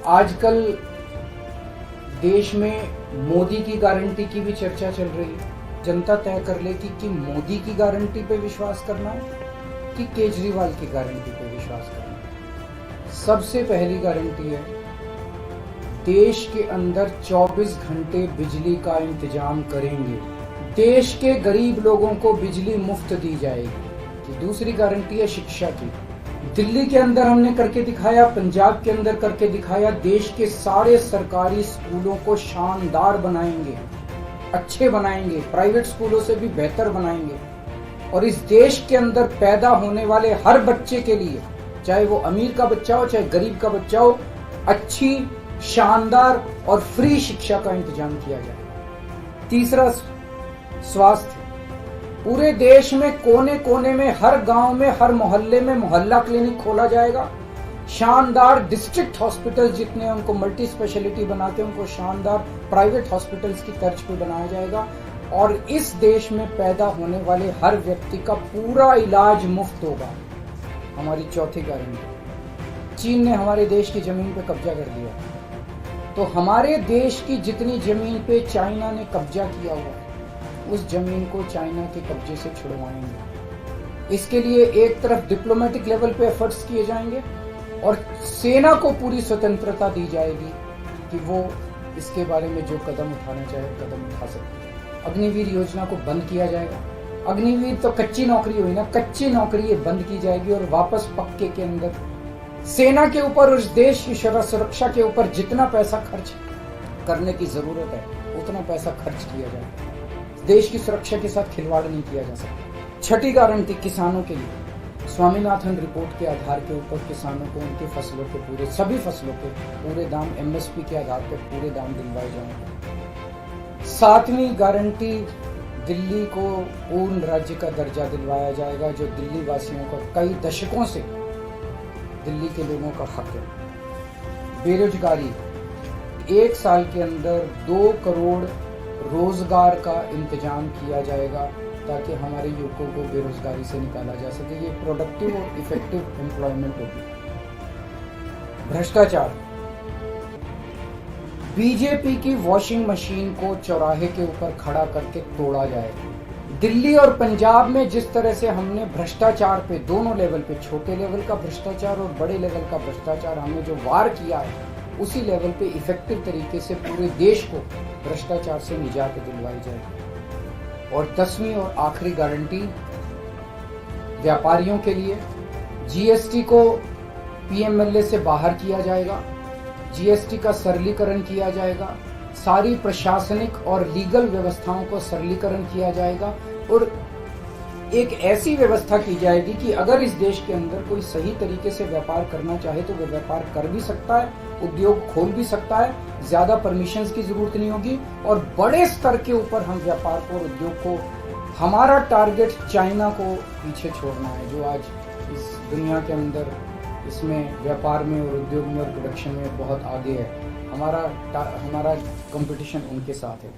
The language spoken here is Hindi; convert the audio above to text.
आजकल देश में मोदी की गारंटी की भी चर्चा चल रही है। जनता तय कर लेगी कि मोदी की गारंटी पे विश्वास करना है कि केजरीवाल की गारंटी पे विश्वास करना है। सबसे पहली गारंटी है, देश के अंदर 24 घंटे बिजली का इंतजाम करेंगे, देश के गरीब लोगों को बिजली मुफ्त दी जाएगी। दूसरी गारंटी है शिक्षा की। दिल्ली के अंदर हमने करके दिखाया, पंजाब के अंदर करके दिखाया, देश के सारे सरकारी स्कूलों को शानदार बनाएंगे, अच्छे बनाएंगे, प्राइवेट स्कूलों से भी बेहतर बनाएंगे। और इस देश के अंदर पैदा होने वाले हर बच्चे के लिए, चाहे वो अमीर का बच्चा हो चाहे गरीब का बच्चा हो, अच्छी शानदार और फ्री शिक्षा का इंतजाम किया जाए। तीसरा, स्वास्थ्य। पूरे देश में कोने कोने में, हर गांव में, हर मोहल्ले में मोहल्ला क्लिनिक खोला जाएगा। शानदार डिस्ट्रिक्ट हॉस्पिटल जितने उनको मल्टी स्पेशलिटी बनाते हैं, उनको शानदार प्राइवेट हॉस्पिटल्स की तर्ज पे बनाया जाएगा। और इस देश में पैदा होने वाले हर व्यक्ति का पूरा इलाज मुफ्त होगा। हमारी चौथी गारंटी, चीन ने हमारे देश की जमीन पे कब्जा कर लिया, तो हमारे देश की जितनी जमीन पे चाइना ने कब्जा किया हुआ है, उस जमीन को चाइना के कब्जे से छुड़वाएंगे। इसके लिए एक तरफ डिप्लोमेटिक लेवल पे एफर्ट्स किए जाएंगे और सेना को पूरी स्वतंत्रता दी जाएगी कि वो इसके बारे में जो कदम उठाना चाहे कदम उठा सकते हैं। अग्निवीर योजना को बंद किया जाएगा। अग्निवीर तो कच्ची नौकरी हुई ना, कच्ची नौकरी ये बंद की जाएगी और वापस पक्के के अंदर सेना के ऊपर, उस देश की सुरक्षा के ऊपर जितना पैसा खर्च करने की जरूरत है उतना पैसा खर्च किया जाएगा। देश की सुरक्षा के साथ खिलवाड़ नहीं किया जा सकता। छठी गारंटी, किसानों के लिए स्वामीनाथन रिपोर्ट के आधार के ऊपर किसानों को उनकी फसलों के पूरे, सभी फसलों के पूरे दाम एमएसपी के आधार पर पूरे दाम दिलवाए जाएंगे। सातवीं गारंटी, दिल्ली को पूर्ण राज्य का दर्जा दिलवाया जाएगा, जो दिल्ली वासियों को कई दशकों से दिल्ली के लोगों का हक है। बेरोजगारी, 1 साल के अंदर 2 करोड़ रोजगार का इंतजाम किया जाएगा ताकि हमारे युवकों को बेरोजगारी से निकाला जा सके। ये प्रोडक्टिव और इफेक्टिव एम्प्लॉयमेंट होगी। भ्रष्टाचार, बीजेपी की वॉशिंग मशीन को चौराहे के ऊपर खड़ा करके तोड़ा जाएगा। दिल्ली और पंजाब में जिस तरह से हमने भ्रष्टाचार पे, दोनों लेवल पे, छोटे लेवल का भ्रष्टाचार और बड़े लेवल का भ्रष्टाचार हमने जो वार किया है, उसी लेवल पे इफेक्टिव तरीके से पूरे देश को भ्रष्टाचार से निजात दिलवाई जाएगी। और 10वीं और आखिरी गारंटी, व्यापारियों के लिए जीएसटी को पीएमएलए से बाहर किया जाएगा, जीएसटी का सरलीकरण किया जाएगा, सारी प्रशासनिक और लीगल व्यवस्थाओं को सरलीकरण किया जाएगा और एक ऐसी व्यवस्था की जाएगी कि अगर इस देश के अंदर कोई सही तरीके से व्यापार करना चाहे तो वो व्यापार कर भी सकता है, उद्योग खोल भी सकता है, ज्यादा परमिशंस की जरूरत नहीं होगी और बड़े स्तर के ऊपर हम व्यापार को और उद्योग को, हमारा टारगेट चाइना को पीछे छोड़ना है, जो आज इस दुनिया के अंदर इसमें व्यापार में और उद्योग में और प्रोडक्शन में बहुत आगे है। हमारा कंपटीशन उनके साथ है।